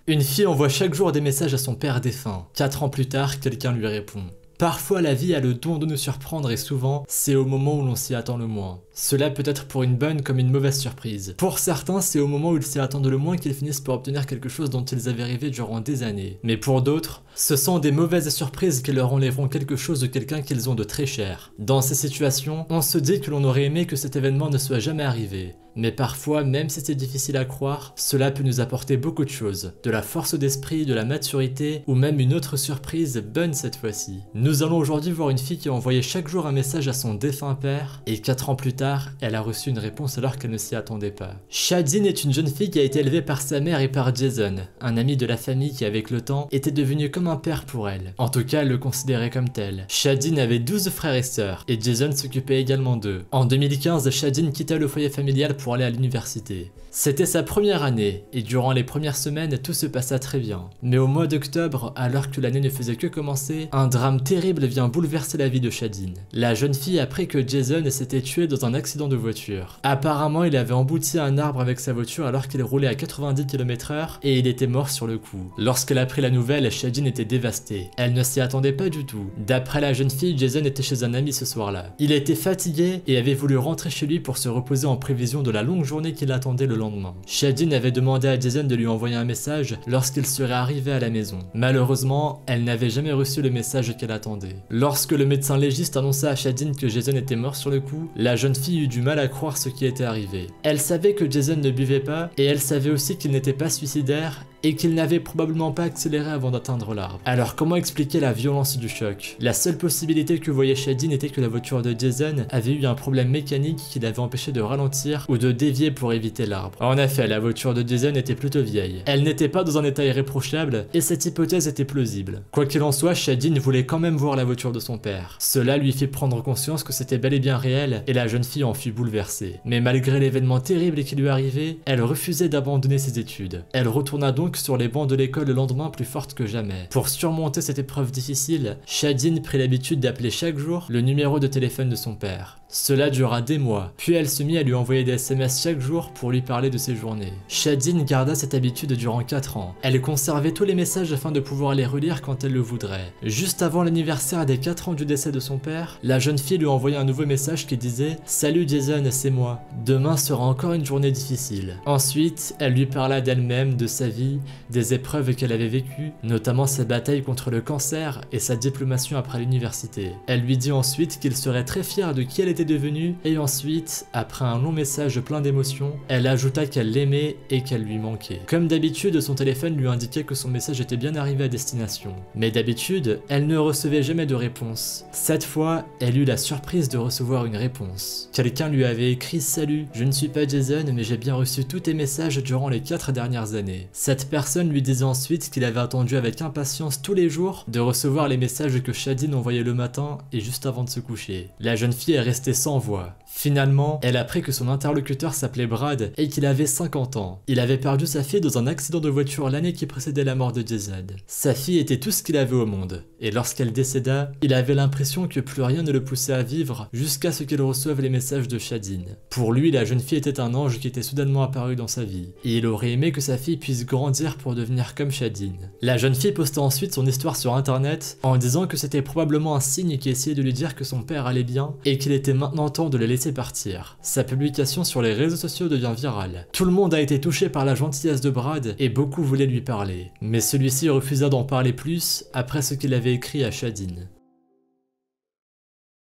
Une fille envoie chaque jour des messages à son père défunt. 4 ans plus tard, quelqu'un lui répond. Parfois la vie a le don de nous surprendre et souvent, c'est au moment où l'on s'y attend le moins. Cela peut être pour une bonne comme une mauvaise surprise. Pour certains, c'est au moment où ils s'y attendent le moins qu'ils finissent par obtenir quelque chose dont ils avaient rêvé durant des années. Mais pour d'autres, ce sont des mauvaises surprises qui leur enlèveront quelque chose de quelqu'un qu'ils ont de très cher. Dans ces situations, on se dit que l'on aurait aimé que cet événement ne soit jamais arrivé. Mais parfois, même si c'est difficile à croire, cela peut nous apporter beaucoup de choses. De la force d'esprit, de la maturité, ou même une autre surprise, bonne cette fois-ci. Nous allons aujourd'hui voir une fille qui a envoyé chaque jour un message à son défunt père, et 4 ans plus tard, elle a reçu une réponse alors qu'elle ne s'y attendait pas. Shadine est une jeune fille qui a été élevée par sa mère et par Jason, un ami de la famille qui avec le temps était devenu comme un père pour elle. En tout cas, elle le considérait comme tel. Shadine avait 12 frères et sœurs, et Jason s'occupait également d'eux. En 2015, Shadine quitta le foyer familial pour aller à l'université. C'était sa première année, et durant les premières semaines, tout se passa très bien. Mais au mois d'octobre, alors que l'année ne faisait que commencer, un drame terrible vient bouleverser la vie de Shadine. La jeune fille apprit que Jason s'était tué dans un accident de voiture. Apparemment, il avait embouti un arbre avec sa voiture alors qu'il roulait à 90 km/h et il était mort sur le coup. Lorsqu'elle apprit la nouvelle, Shadine était dévastée. Elle ne s'y attendait pas du tout. D'après la jeune fille, Jason était chez un ami ce soir-là. Il était fatigué et avait voulu rentrer chez lui pour se reposer en prévision de la longue journée qui l'attendait le lendemain. Shadine avait demandé à Jason de lui envoyer un message lorsqu'il serait arrivé à la maison. Malheureusement, elle n'avait jamais reçu le message qu'elle attendait. Lorsque le médecin légiste annonça à Shadine que Jason était mort sur le coup, la jeune fille eut du mal à croire ce qui était arrivé. Elle savait que Jason ne buvait pas et elle savait aussi qu'il n'était pas suicidaire et qu'il n'avait probablement pas accéléré avant d'atteindre l'arbre. Alors comment expliquer la violence du choc? La seule possibilité que voyait Shadine était que la voiture de Jason avait eu un problème mécanique qui l'avait empêché de ralentir ou de dévier pour éviter l'arbre. En effet, la voiture de Jason était plutôt vieille. Elle n'était pas dans un état irréprochable et cette hypothèse était plausible. Quoi qu'il en soit, Shadine voulait quand même voir la voiture de son père. Cela lui fit prendre conscience que c'était bel et bien réel et la jeune fille en fut bouleversée. Mais malgré l'événement terrible qui lui arrivait, elle refusait d'abandonner ses études. Elle retourna donc sur les bancs de l'école le lendemain plus forte que jamais. Pour surmonter cette épreuve difficile, Shadine prit l'habitude d'appeler chaque jour le numéro de téléphone de son père. Cela dura des mois, puis elle se mit à lui envoyer des SMS chaque jour pour lui parler de ses journées. Shadine garda cette habitude durant 4 ans. Elle conservait tous les messages afin de pouvoir les relire quand elle le voudrait. Juste avant l'anniversaire des 4 ans du décès de son père, la jeune fille lui envoyait un nouveau message qui disait « Salut Jason, c'est moi. Demain sera encore une journée difficile. » Ensuite, elle lui parla d'elle-même, de sa vie, des épreuves qu'elle avait vécues, notamment sa bataille contre le cancer et sa diplomation après l'université. Elle lui dit ensuite qu'il serait très fier de qui elle était devenue et ensuite, après un long message plein d'émotions, elle ajouta qu'elle l'aimait et qu'elle lui manquait. Comme d'habitude, son téléphone lui indiquait que son message était bien arrivé à destination. Mais d'habitude, elle ne recevait jamais de réponse. Cette fois, elle eut la surprise de recevoir une réponse. Quelqu'un lui avait écrit « Salut, je ne suis pas Jason, mais j'ai bien reçu tous tes messages durant les 4 dernières années. » Cette personne lui disait ensuite qu'il avait attendu avec impatience tous les jours de recevoir les messages que Shadine envoyait le matin et juste avant de se coucher. La jeune fille est restée sans voix. Finalement, elle apprit que son interlocuteur s'appelait Brad et qu'il avait 50 ans. Il avait perdu sa fille dans un accident de voiture l'année qui précédait la mort de Jason. Sa fille était tout ce qu'il avait au monde, et lorsqu'elle décéda, il avait l'impression que plus rien ne le poussait à vivre jusqu'à ce qu'il reçoive les messages de Shadine. Pour lui, la jeune fille était un ange qui était soudainement apparu dans sa vie, et il aurait aimé que sa fille puisse grandir pour devenir comme Shadine. La jeune fille posta ensuite son histoire sur internet en disant que c'était probablement un signe qui essayait de lui dire que son père allait bien et qu'il était maintenant temps de le laisser partir. Sa publication sur les réseaux sociaux devient virale. Tout le monde a été touché par la gentillesse de Brad et beaucoup voulaient lui parler. Mais celui-ci refusa d'en parler plus après ce qu'il avait écrit à Shadine.